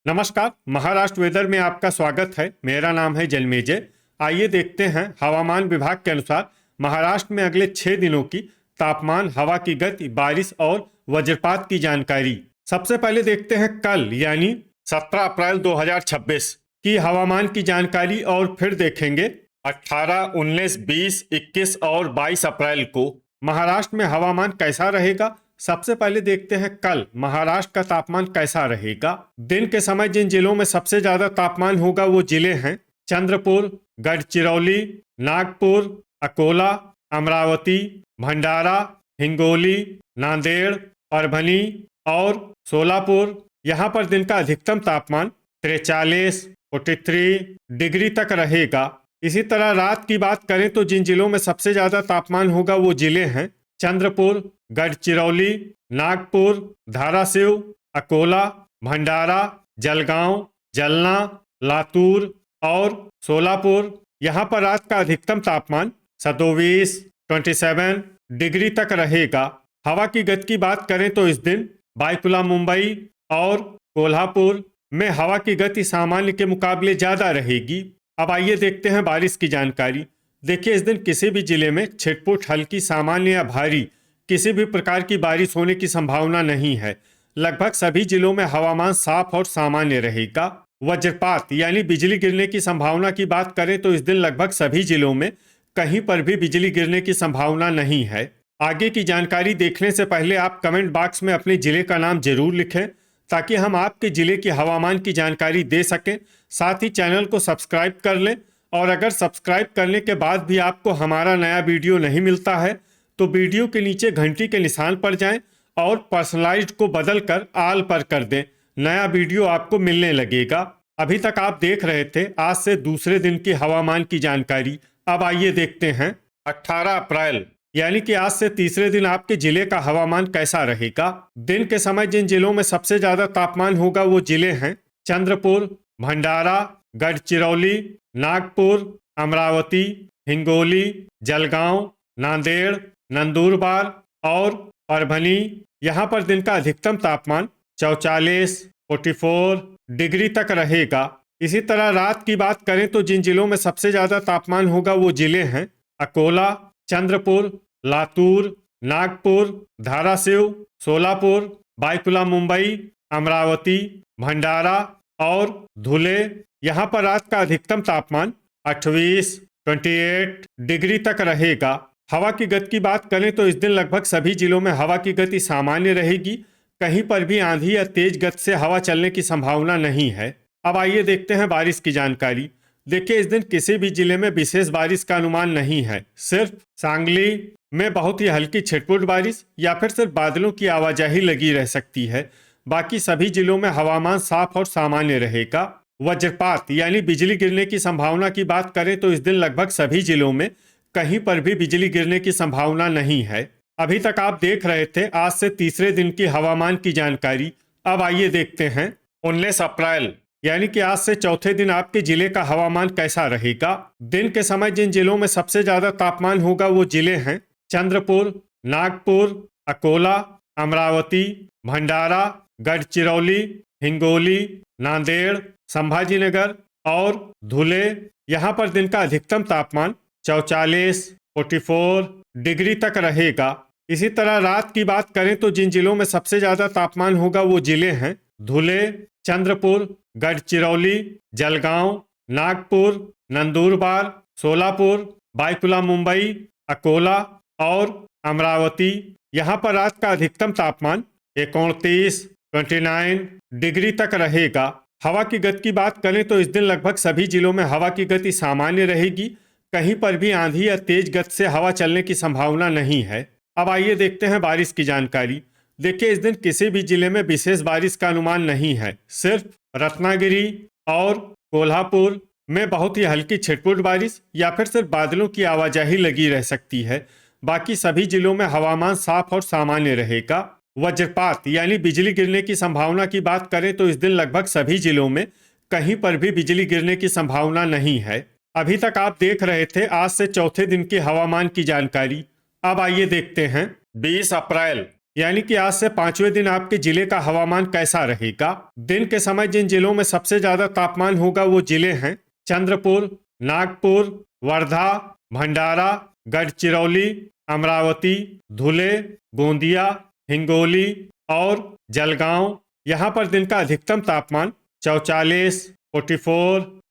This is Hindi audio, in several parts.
नमस्कार। महाराष्ट्र वेदर में आपका स्वागत है। मेरा नाम है जलमेजय। आइए देखते हैं हवामान विभाग के अनुसार महाराष्ट्र में अगले 6 दिनों की तापमान, हवा की गति, बारिश और वज्रपात की जानकारी। सबसे पहले देखते हैं कल यानी 17 अप्रैल 2026 की हवामान की जानकारी और फिर देखेंगे 18, 19, 20, 21 और 22 अप्रैल को महाराष्ट्र में हवामान कैसा रहेगा। सबसे पहले देखते हैं कल महाराष्ट्र का तापमान कैसा रहेगा। दिन के समय जिन जिलों में सबसे ज्यादा तापमान होगा वो जिले हैं चंद्रपुर, गढ़चिरौली, नागपुर, अकोला, अमरावती, भंडारा, हिंगोली, नांदेड़, परभनी और सोलापुर। यहाँ पर दिन का अधिकतम तापमान 43, 43 डिग्री तक रहेगा। इसी तरह रात की बात करें तो जिन जिलों में सबसे ज्यादा तापमान होगा वो जिले हैं चंद्रपुर, गढ़चिरौली, नागपुर, धाराशिव, अकोला, भंडारा, जलगांव, जलना, लातूर और सोलापुर। यहाँ पर रात का अधिकतम तापमान 27, 27 डिग्री तक रहेगा। हवा की गति की बात करें तो इस दिन बायकुला, मुंबई और कोल्हापुर में हवा की गति सामान्य के मुकाबले ज्यादा रहेगी। अब आइए देखते हैं बारिश की जानकारी। देखिए, इस दिन किसी भी जिले में छिटपुट, हल्की, सामान्य या भारी किसी भी प्रकार की बारिश होने की संभावना नहीं है। लगभग सभी जिलों में हवामान साफ और सामान्य रहेगा। वज्रपात यानी बिजली गिरने की संभावना की बात करें तो इस दिन लगभग सभी जिलों में कहीं पर भी बिजली गिरने की संभावना नहीं है। आगे की जानकारी देखने से पहले आप कमेंट बॉक्स में अपने जिले का नाम जरूर लिखें ताकि हम आपके जिले की हवामान की जानकारी दे सकें। साथ ही चैनल को सब्सक्राइब कर लें और अगर सब्सक्राइब करने के बाद भी आपको हमारा नया वीडियो नहीं मिलता है तो वीडियो के नीचे घंटी के निशान पर जाएं और पर्सनलाइज्ड को बदलकर ऑल पर कर दें। नया वीडियो आपको मिलने लगेगा। अभी तक आप देख रहे थे आज से दूसरे दिन की हवामान की जानकारी। अब आइए देखते हैं 18 अप्रैल यानी कि आज से तीसरे दिन आपके जिले का हवामान कैसा रहेगा। दिन के समय जिन जिलों में सबसे ज्यादा तापमान होगा वो जिले हैं चंद्रपुर, भंडारा, गढ़चिरौली, नागपुर, अमरावती, हिंगोली, जलगांव, नांदेड़, नंदुरबार और परभनी। यहाँ पर दिन का अधिकतम तापमान 44, 44 डिग्री तक रहेगा। इसी तरह रात की बात करें तो जिन जिलों में सबसे ज्यादा तापमान होगा वो जिले हैं अकोला, चंद्रपुर, लातूर, नागपुर, धाराशिव, सोलापुर, बायकुला, मुंबई, अमरावती, भंडारा और धुले। यहाँ पर रात का अधिकतम तापमान 28, 28 डिग्री तक रहेगा। हवा की गति की बात करें तो इस दिन लगभग सभी जिलों में हवा की गति सामान्य रहेगी। कहीं पर भी आंधी या तेज गति से हवा चलने की संभावना नहीं है। अब आइए देखते हैं बारिश की जानकारी। देखिए, इस दिन किसी भी जिले में विशेष बारिश का अनुमान नहीं है। सिर्फ सांगली में बहुत ही हल्की छिटपुट बारिश या फिर सिर्फ बादलों की आवाजाही लगी रह सकती है। बाकी सभी जिलों में हवामान साफ और सामान्य रहेगा। वज्रपात यानी बिजली गिरने की संभावना की बात करें तो इस दिन लगभग सभी जिलों में कहीं पर भी बिजली गिरने की संभावना नहीं है। अभी तक आप देख रहे थे आज से तीसरे दिन की हवामान की जानकारी। अब आइए देखते हैं 19 अप्रैल यानी कि आज से चौथे दिन आपके जिले का हवामान कैसा रहेगा। दिन के समय जिन जिलों में सबसे ज्यादा तापमान होगा वो जिले हैं चंद्रपुर, नागपुर, अकोला, अमरावती, भंडारा, गढ़चिरौली, हिंगोली, नांदेड़, संभाजीनगर और धुले। यहाँ पर दिन का अधिकतम तापमान 44, 44 डिग्री तक रहेगा। इसी तरह रात की बात करें तो जिन जिलों में सबसे ज्यादा तापमान होगा वो जिले हैं धुले, चंद्रपुर, गढ़चिरौली, जलगांव, नागपुर, नंदुरबार, सोलापुर, बायकुला, मुंबई, अकोला और अमरावती। यहाँ पर रात का अधिकतम तापमान 29, 29 डिग्री तक रहेगा। हवा की गति की बात करें तो इस दिन लगभग सभी जिलों में हवा की गति सामान्य रहेगी। कहीं पर भी आंधी या तेज गति से हवा चलने की संभावना नहीं है। अब आइए देखते हैं बारिश की जानकारी। देखिए, इस दिन किसी भी जिले में विशेष बारिश का अनुमान नहीं है। सिर्फ रत्नागिरी और कोल्हापुर में बहुत ही हल्की छिटपुट बारिश या फिर सिर्फ बादलों की आवाजाही लगी रह सकती है। बाकी सभी जिलों में हवामान साफ और सामान्य रहेगा। वज्रपात यानी बिजली गिरने की संभावना की बात करें तो इस दिन लगभग सभी जिलों में कहीं पर भी बिजली गिरने की संभावना नहीं है। अभी तक आप देख रहे थे आज से चौथे दिन की हवामान की जानकारी। अब आइए देखते हैं 20 अप्रैल यानी कि आज से 5वें दिन आपके जिले का हवामान कैसा रहेगा। दिन के समय जिन जिलों में सबसे ज्यादा तापमान होगा वो जिले हैं चंद्रपुर, नागपुर, वर्धा, भंडारा, गढ़चिरौली, अमरावती, धुले, गोंदिया, हिंगोली और जलगांव। यहाँ पर दिन का अधिकतम तापमान 44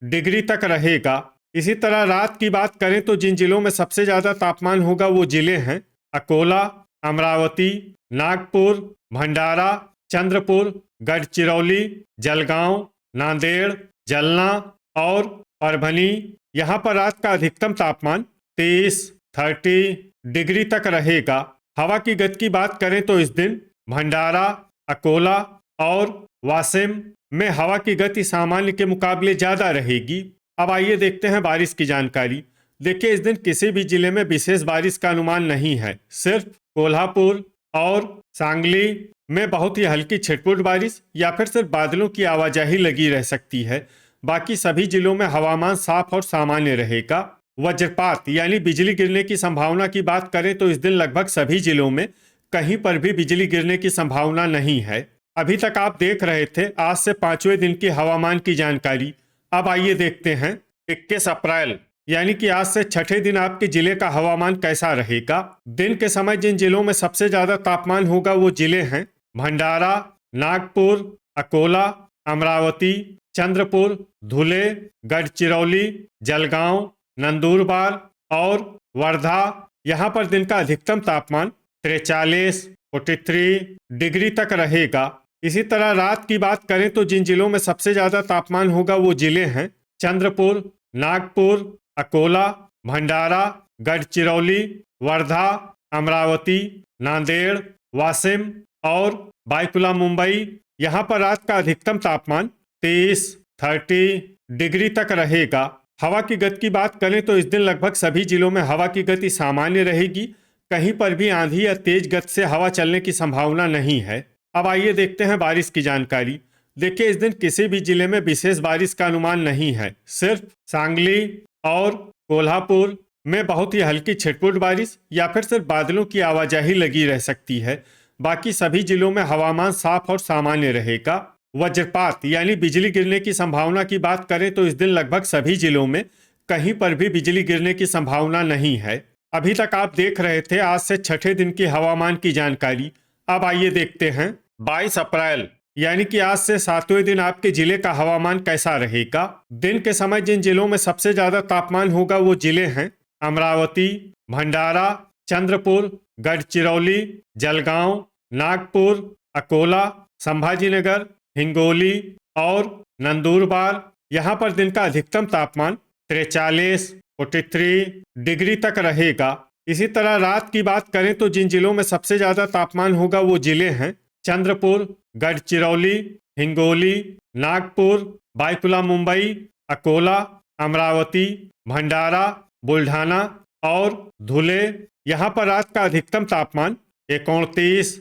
डिग्री तक रहेगा। इसी तरह रात की बात करें तो जिन जिलों में सबसे ज्यादा तापमान होगा वो जिले हैं अकोला, अमरावती, नागपुर, भंडारा, चंद्रपुर, गढ़चिरौली, जलगांव, नांदेड़, जलना और परभनी। यहाँ पर रात का अधिकतम तापमान 30 डिग्री तक रहेगा। हवा की गति की बात करें तो इस दिन भंडारा, अकोला और वासिम में हवा की गति सामान्य के मुकाबले ज्यादा रहेगी। अब आइए देखते हैं बारिश की जानकारी। देखिए, इस दिन किसी भी जिले में विशेष बारिश का अनुमान नहीं है। सिर्फ कोल्हापुर और सांगली में बहुत ही हल्की छिटपुट बारिश या फिर सिर्फ बादलों की आवाजाही लगी रह सकती है। बाकी सभी जिलों में हवामान साफ और सामान्य रहेगा। वज्रपात यानी बिजली गिरने की संभावना की बात करें तो इस दिन लगभग सभी जिलों में कहीं पर भी बिजली गिरने की संभावना नहीं है। अभी तक आप देख रहे थे आज से 5वें दिन की हवामान की जानकारी। अब आइए देखते हैं 21 अप्रैल यानी कि आज से 6ठे दिन आपके जिले का हवामान कैसा रहेगा। दिन के समय जिन जिलों में सबसे ज्यादा तापमान होगा वो जिले हैं भंडारा, नागपुर, अकोला, अमरावती, चंद्रपुर, धुले, गढ़चिरौली, जलगांव, नंदुरबार और वर्धा। यहाँ पर दिन का अधिकतम तापमान 43 डिग्री तक रहेगा। इसी तरह रात की बात करें तो जिन जिलों में सबसे ज्यादा तापमान होगा वो जिले हैं चंद्रपुर, नागपुर, अकोला, भंडारा, गढ़चिरौली, वर्धा, अमरावती, नांदेड़, वासिम और बायकुला मुंबई। यहाँ पर रात का अधिकतम तापमान 30 डिग्री तक रहेगा। हवा की गति की बात करें तो इस दिन लगभग सभी जिलों में हवा की गति सामान्य रहेगी। कहीं पर भी आंधी या तेज गति से हवा चलने की संभावना नहीं है। अब आइए देखते हैं बारिश की जानकारी। देखिए, इस दिन किसी भी जिले में विशेष बारिश का अनुमान नहीं है। सिर्फ सांगली और कोल्हापुर में बहुत ही हल्की छिटपुट बारिश या फिर सिर्फ बादलों की आवाजाही लगी रह सकती है। बाकी सभी जिलों में हवामान साफ और सामान्य रहेगा। वज्रपात यानी बिजली गिरने की संभावना की बात करें तो इस दिन लगभग सभी जिलों में कहीं पर भी बिजली गिरने की संभावना नहीं है। अभी तक आप देख रहे थे आज से 6ठे दिन की हवामान की जानकारी। अब आइए देखते हैं 22 अप्रैल यानी कि आज से 7वें दिन आपके जिले का हवामान कैसा रहेगा। दिन के समय जिन जिलों में सबसे ज्यादा तापमान होगा वो जिले हैं अमरावती, भंडारा, चंद्रपुर, गढ़चिरौली, जलगांव, नागपुर, अकोला, संभाजीनगर, हिंगोली और नंदुरबार। यहाँ पर दिन का अधिकतम तापमान 43 डिग्री तक रहेगा। इसी तरह रात की बात करें तो जिन जिलों में सबसे ज्यादा तापमान होगा वो जिले हैं चंद्रपुर, गढ़चिरौली, हिंगोली, नागपुर, बायकुला मुंबई, अकोला, अमरावती, भंडारा, बुल्ढाना और धुले। यहाँ पर रात का अधिकतम तापमान 29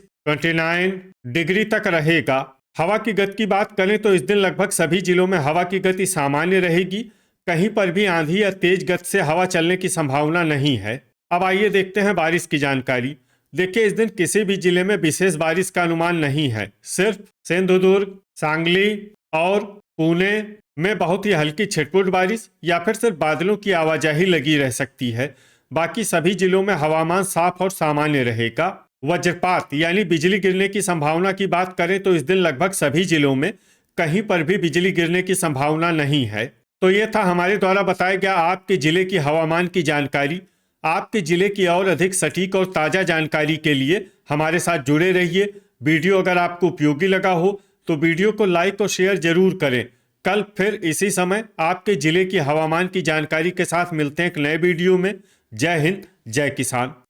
डिग्री तक रहेगा। हवा की गति की बात करें तो इस दिन लगभग सभी जिलों में हवा की गति सामान्य रहेगी। कहीं पर भी आंधी या तेज गति से हवा चलने की संभावना नहीं है। अब आइए देखते हैं बारिश की जानकारी। देखिए, इस दिन किसी भी जिले में विशेष बारिश का अनुमान नहीं है। सिर्फ सिंधुदुर्ग, सांगली और पुणे में बहुत ही हल्की छिटपुट बारिश या फिर सिर्फ बादलों की आवाजाही लगी रह सकती है। बाकी सभी जिलों में हवामान साफ और सामान्य रहेगा। वज्रपात यानी बिजली गिरने की संभावना की बात करें तो इस दिन लगभग सभी जिलों में कहीं पर भी बिजली गिरने की संभावना नहीं है। तो ये था हमारे द्वारा बताया गया आपके जिले की हवामान की जानकारी। आपके जिले की और अधिक सटीक और ताज़ा जानकारी के लिए हमारे साथ जुड़े रहिए। वीडियो अगर आपको उपयोगी लगा हो तो वीडियो को लाइक और शेयर जरूर करें। कल फिर इसी समय आपके जिले की हवामान की जानकारी के साथ मिलते हैं एक नए वीडियो में। जय हिंद, जय किसान।